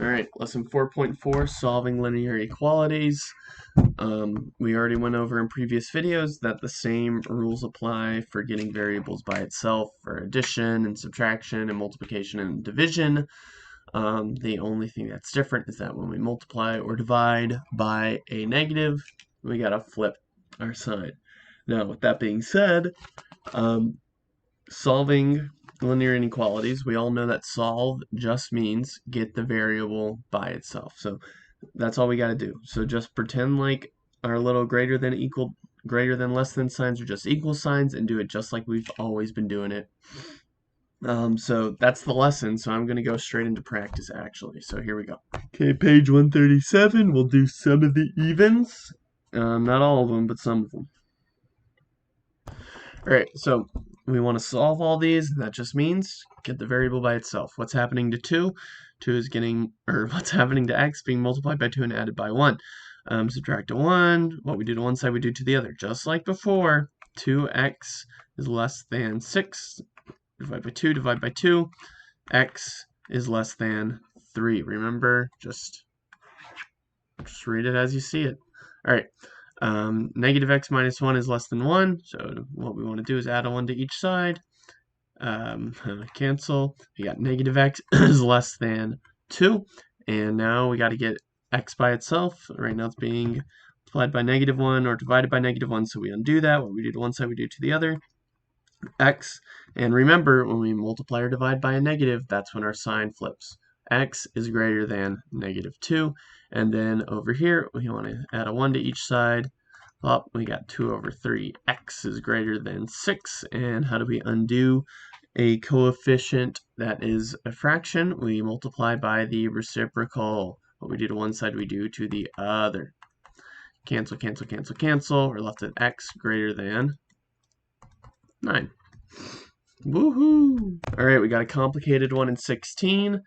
Alright, lesson 4.4, solving linear inequalities. We already went over in previous videos that the same rules apply for getting variables by itself for addition and subtraction and multiplication and division. The only thing that's different is that when we multiply or divide by a negative, we gotta flip our sign. Now, with that being said, solving linear inequalities, we all know that solve just means get the variable by itself. So that's all we got to do. So just pretend like our little greater than, equal, greater than, less than signs are just equal signs and do it just like we've always been doing it. So that's the lesson. So I'm going to go straight into practice actually. So here we go. Okay, page 137. We'll do some of the evens. Not all of them, but some of them. Alright, so we want to solve all these, and that just means get the variable by itself. What's happening to 2? 2 is getting, or what's happening to x being multiplied by 2 and added by 1. Subtract a 1, what we do to one side we do to the other. Just like before, 2x is less than 6, divide by 2, divide by 2, x is less than 3. Remember, just read it as you see it. Alright. Negative x minus 1 is less than 1, so what we want to do is add a 1 to each side. Cancel. We got negative x is less than 2, and now we got to get x by itself. Right now it's being multiplied by negative 1 or divided by negative 1, so we undo that. What we do to one side, we do to the other. X, and remember, when we multiply or divide by a negative, that's when our sign flips. X is greater than negative 2, and then over here we want to add a 1 to each side. Well, we got 2 over 3. X is greater than 6, and how do we undo a coefficient that is a fraction? We multiply by the reciprocal. What we do to one side, we do to the other. Cancel, cancel, cancel, cancel. We're left at x greater than 9. Woohoo! Alright, we got a complicated one in 16.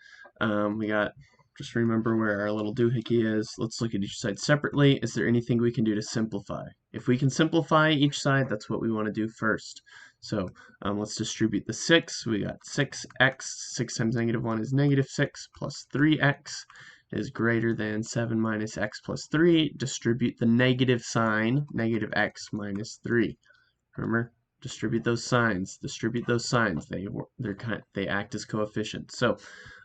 We got, just remember where our little doohickey is. Let's look at each side separately. Is there anything we can do to simplify? If we can simplify each side, that's what we want to do first. So let's distribute the 6. We got 6x. 6 times negative 1 is negative 6 plus 3x is greater than 7 minus x plus 3. Distribute the negative sign, negative x minus 3. Remember? Distribute those signs. Distribute those signs. They act as coefficients. So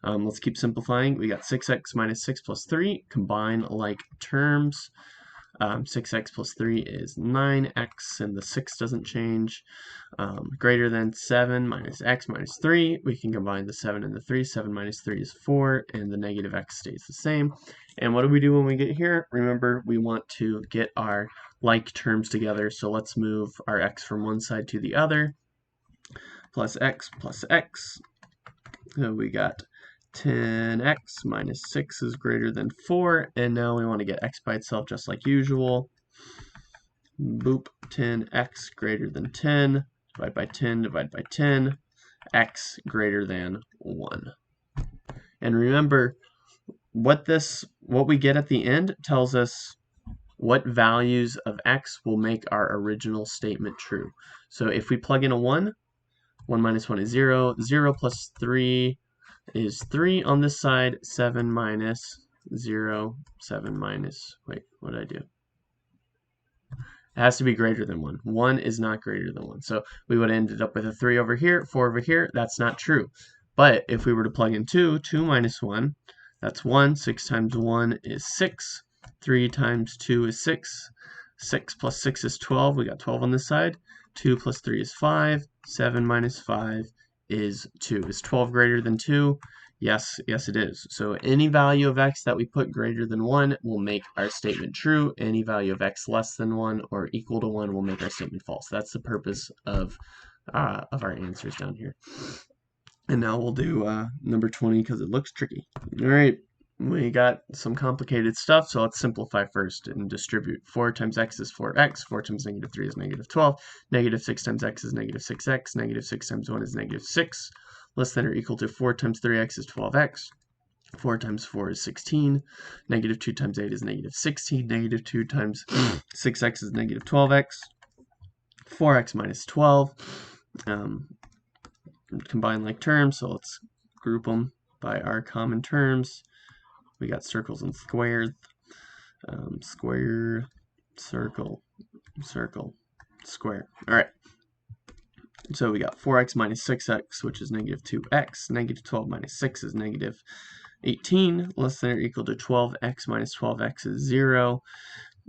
let's keep simplifying. We got 6x minus 6 plus 3. Combine like terms. 6x plus 3 is 9x, and the 6 doesn't change. Greater than 7 minus x minus 3. We can combine the 7 and the 3. 7 minus 3 is 4, and the negative x stays the same. And what do we do when we get here? Remember, we want to get our like terms together, so let's move our x from one side to the other. Plus x. So we got 10x minus 6 is greater than 4, and now we want to get x by itself just like usual. Boop, 10x greater than 10, divide by 10, divide by 10, x greater than 1. And remember, what we get at the end tells us what values of x will make our original statement true. So if we plug in a 1, 1 minus 1 is 0, 0 plus 3 is 3 on this side, 7 minus 0, 7 minus, wait, what did I do? It has to be greater than 1. 1 is not greater than 1. So we would have ended up with a 3 over here, 4 over here. That's not true. But if we were to plug in 2, 2 minus 1, that's 1. 6 times 1 is 6. 3 times 2 is 6. 6 plus 6 is 12. We got 12 on this side. 2 plus 3 is 5. 7 minus 5 is 2. Is 12 greater than 2? Yes, it is. So any value of x that we put greater than 1 will make our statement true. Any value of x less than 1 or equal to 1 will make our statement false. That's the purpose of our answers down here. And now we'll do number 20 because it looks tricky. All right, we got some complicated stuff, so let's simplify first and distribute. 4 times x is 4x, 4 times negative 3 is negative 12, negative 6 times x is negative 6x, negative 6 times 1 is negative 6, less than or equal to 4 times 3x is 12x, 4 times 4 is 16, negative 2 times 8 is negative 16, negative 2 times 6x is negative 12x, 4x minus 12, combine like terms, so let's group them by our common terms. We got circles and squares. Square, circle, circle, square. All right. So we got 4x minus 6x, which is negative 2x. Negative 12 minus 6 is negative 18. Less than or equal to 12x minus 12x is 0.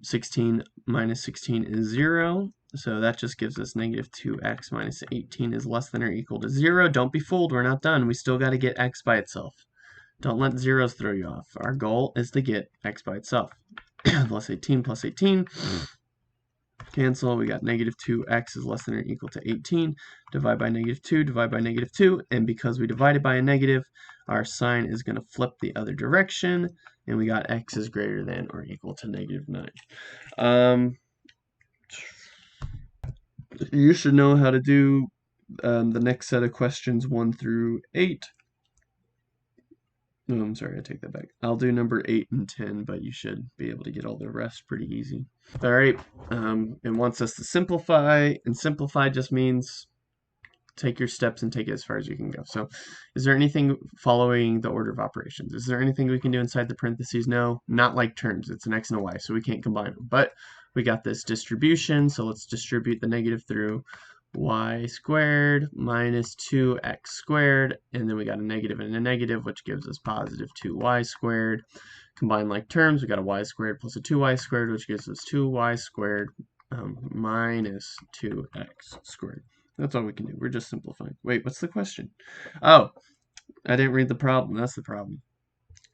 16 minus 16 is 0. So that just gives us negative 2x minus 18 is less than or equal to 0. Don't be fooled. We're not done. We still got to get x by itself. Don't let zeros throw you off. Our goal is to get x by itself. Plus 18 plus 18. Cancel. We got negative 2x is less than or equal to 18. Divide by negative 2, divide by negative 2. And because we divided by a negative, our sign is going to flip the other direction. And we got x is greater than or equal to negative 9. You should know how to do the next set of questions 1 through 8. No, I'm sorry, I take that back. I'll do number 8 and 10, but you should be able to get all the rest pretty easy. All right, it wants us to simplify, and simplify just means take your steps and take it as far as you can go. So is there anything following the order of operations? Is there anything we can do inside the parentheses? No, not like terms. It's an x and a y, so we can't combine them. But we got this distribution, so let's distribute the negative through y squared minus 2x squared, and then we got a negative and a negative, which gives us positive 2y squared. Combine like terms, we got a y squared plus a 2y squared, which gives us 2y squared minus 2x squared. That's all we can do. We're just simplifying. Wait, what's the question? Oh, I didn't read the problem. That's the problem.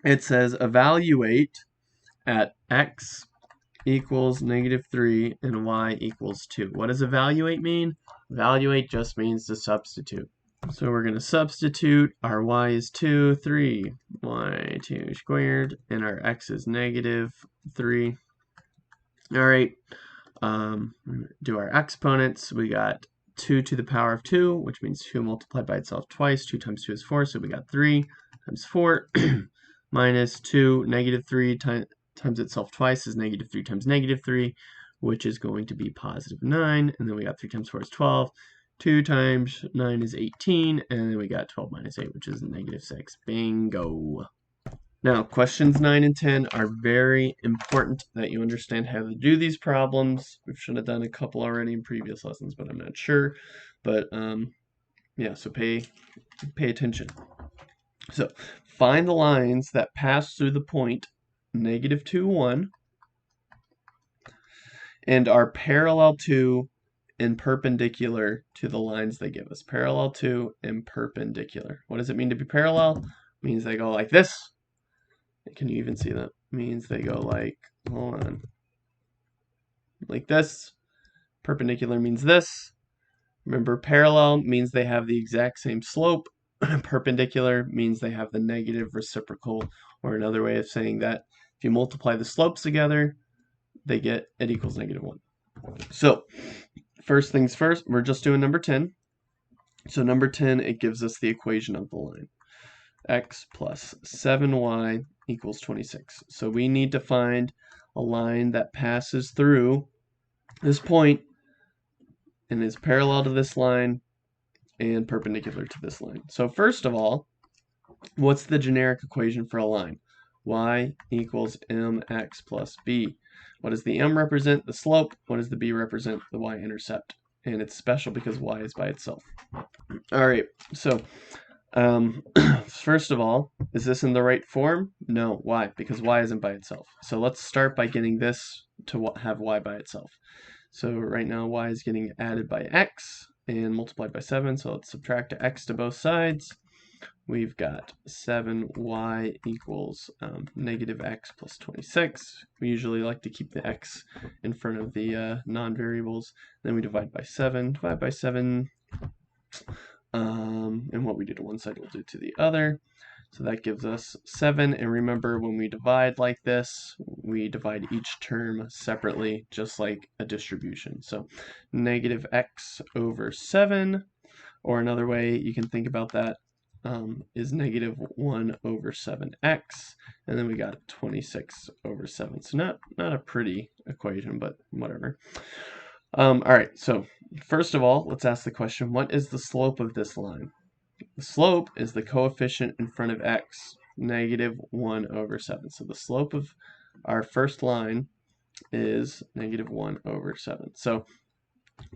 It says evaluate at x equals negative 3 and y equals 2. What does evaluate mean? Evaluate just means to substitute. So we're going to substitute. Our y is 2, 3, y 2 squared, and our x is negative 3. All right. Do our exponents. We got 2 to the power of 2, which means 2 multiplied by itself twice. 2 times 2 is 4, so we got 3 times 4 minus 2, negative 3 times itself twice is negative 3 times negative 3, which is going to be positive 9. And then we got 3 times 4 is 12. 2 times 9 is 18. And then we got 12 minus 8, which is negative 6. Bingo. Now, questions 9 and 10 are very important that you understand how to do these problems. We should have done a couple already in previous lessons, but I'm not sure. But, yeah, so pay attention. So, find the lines that pass through the point negative 2, 1, and are parallel to and perpendicular to the lines they give us. Parallel to and perpendicular. What does it mean to be parallel? It means they go like this. Can you even see that? It means they go like, hold on, like this. Perpendicular means this. Remember, parallel means they have the exact same slope. Perpendicular means they have the negative reciprocal, or another way of saying that, if you multiply the slopes together, they get it equals negative 1. So, first things first, we're just doing number 10. So number 10, it gives us the equation of the line. X plus 7y equals 26. So we need to find a line that passes through this point and is parallel to this line and perpendicular to this line. So first of all, what's the generic equation for a line? Y equals mx plus b. What does the m represent? The slope. What does the b represent? The y-intercept. And it's special because y is by itself. All right, so first of all, is this in the right form? No. Why? Because y isn't by itself. So let's start by getting this to have y by itself. So right now y is getting added by x and multiplied by 7. So let's subtract x to both sides. We've got 7y equals negative x plus 26. We usually like to keep the x in front of the non-variables. Then we divide by 7. Divide by 7. And what we do to one side, we'll do to the other. So that gives us 7. And remember, when we divide like this, we divide each term separately, just like a distribution. So negative x over 7, or another way you can think about that is negative 1 over 7x. And then we got 26 over 7. So not a pretty equation, but whatever. All right, so first of all, let's ask the question, what is the slope of this line? The slope is the coefficient in front of x negative 1 over 7. So the slope of our first line is negative 1 over 7. So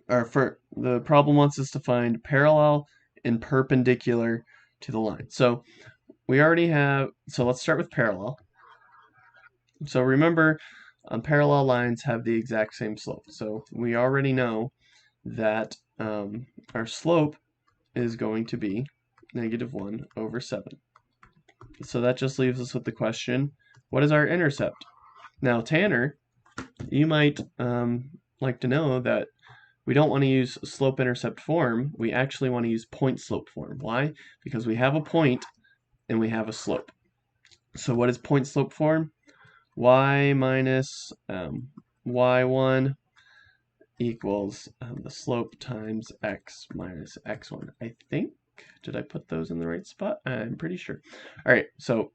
the problem wants us to find parallel and perpendicular to the line. So we already have, so let's start with parallel. So remember, parallel lines have the exact same slope. So we already know that our slope is going to be negative 1 over 7. So that just leaves us with the question, what is our intercept? Now, Tanner, you might like to know that we don't want to use slope-intercept form. We actually want to use point-slope form. Why? Because we have a point and we have a slope. So what is point-slope form? Y minus y1 equals the slope times x minus x1. I think, did I put those in the right spot? I'm pretty sure. All right, so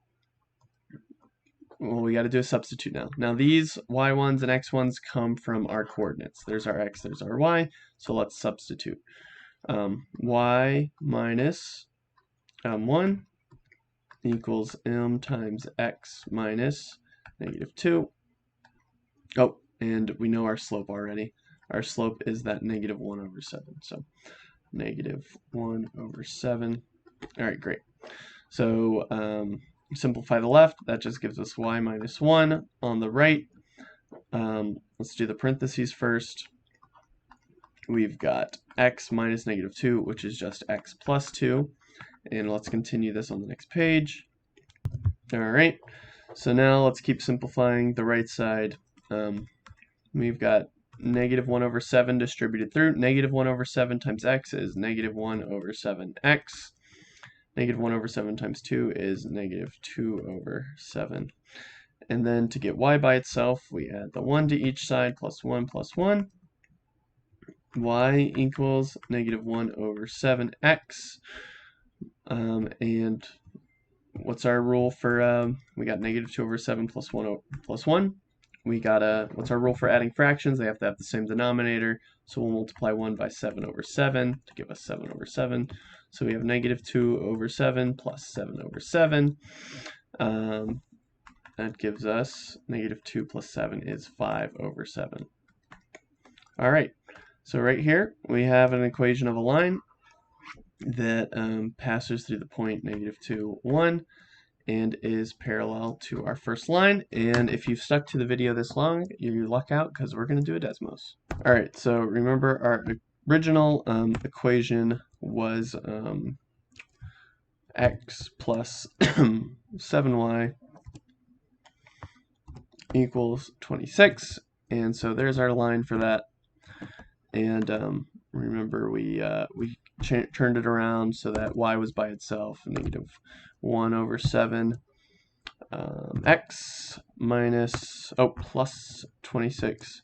well, we got to do a substitute now. Now these y1s and x1s come from our coordinates. There's our x, there's our y, so let's substitute. Y minus 1 equals m times x minus negative 2. Oh, and we know our slope already. Our slope is that negative 1 over 7. So negative 1 over 7. All right, great. So simplify the left. That just gives us y minus 1 on the right. Let's do the parentheses first. We've got x minus negative 2, which is just x plus 2. And let's continue this on the next page. All right. So now let's keep simplifying the right side. We've got negative 1 over 7 distributed through. Negative 1 over 7 times x is negative 1 over 7x. Negative 1 over 7 times 2 is negative 2 over 7. And then to get y by itself, we add the 1 to each side, plus 1 plus 1. Y equals negative 1 over 7x. And what's our rule for, we got negative 2 over 7 plus 1 plus 1. We got what's our rule for adding fractions? They have to have the same denominator. So we'll multiply 1 by 7 over 7 to give us 7 over 7. So we have negative 2 over 7 plus 7 over 7. That gives us negative 2 plus 7 is 5 over 7. All right, so right here we have an equation of a line that passes through the point negative 2, 1 and is parallel to our first line. And if you've stuck to the video this long, you luck out because we're going to do a Desmos. All right, so remember our original equation was x plus 7y equals 26, and so there's our line for that. And remember we turned it around so that y was by itself, negative 1 over 7 x minus plus 26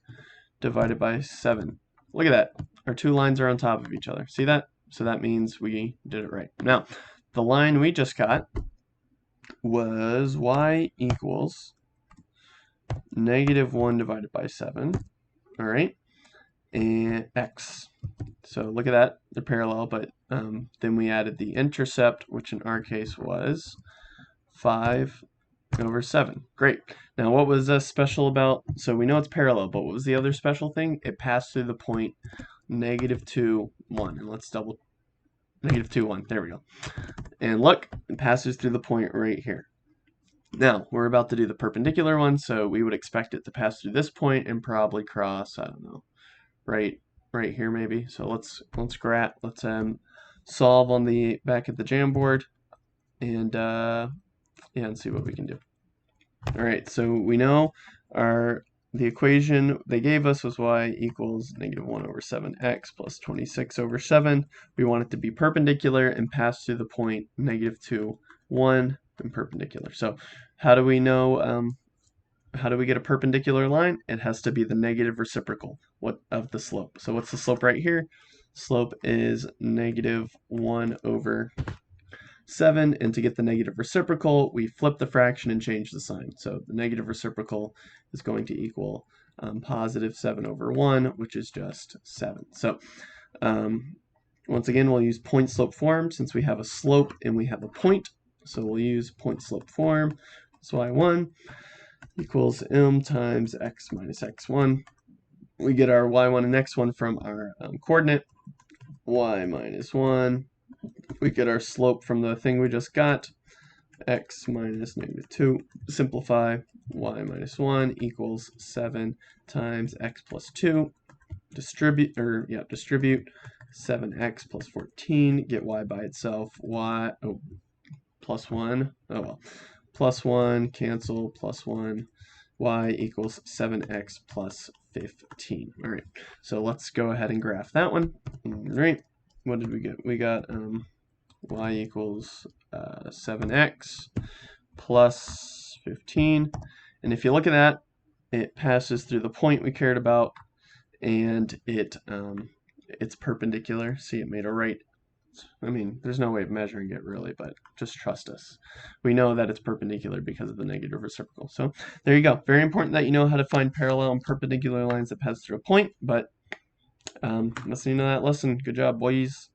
divided by 7. Look at that, our two lines are on top of each other. See that? So that means we did it right. Now the line we just got was y equals negative 1 divided by 7, all right, and x. So look at that, they're parallel, but then we added the intercept, which in our case was 5 over 7. Great. Now what was special about, so we know it's parallel, but what was the other special thing? It passed through the point negative 2, 1. And let's double, negative 2, 1. There we go. And look, it passes through the point right here. Now, we're about to do the perpendicular one, so we would expect it to pass through this point and probably cross, I don't know, right here maybe. So let's solve on the back of the Jamboard and yeah, and see what we can do. All right, so we know the equation they gave us was y equals negative 1 over 7x plus 26 over 7. We want it to be perpendicular and pass through the point negative 2, 1 and perpendicular. So how do we know, how do we get a perpendicular line? It has to be the negative reciprocal of the slope. So what's the slope right here? Slope is negative 1 over 7, and to get the negative reciprocal, we flip the fraction and change the sign. So the negative reciprocal is going to equal positive 7 over 1, which is just 7. So once again, we'll use point-slope form since we have a slope and we have a point. So we'll use point slope form. So y1 equals m times x minus x1. We get our y1 and x1 from our coordinate, y minus 1. We get our slope from the thing we just got, x minus -2. Simplify, y minus 1 equals 7 times x plus 2. Distribute 7x plus 14. Get y by itself. Plus 1. Oh well. Plus 1, cancel, plus 1. Y equals 7x plus 15. All right, so let's go ahead and graph that one. All right, what did we get? We got y equals 7x plus 15. And if you look at that, it passes through the point we cared about, and it's perpendicular. See, it made a right. I mean, there's no way of measuring it really, but just trust us. We know that it's perpendicular because of the negative reciprocal. So there you go. Very important that you know how to find parallel and perpendicular lines that pass through a point, but listening to that lesson, good job, boys.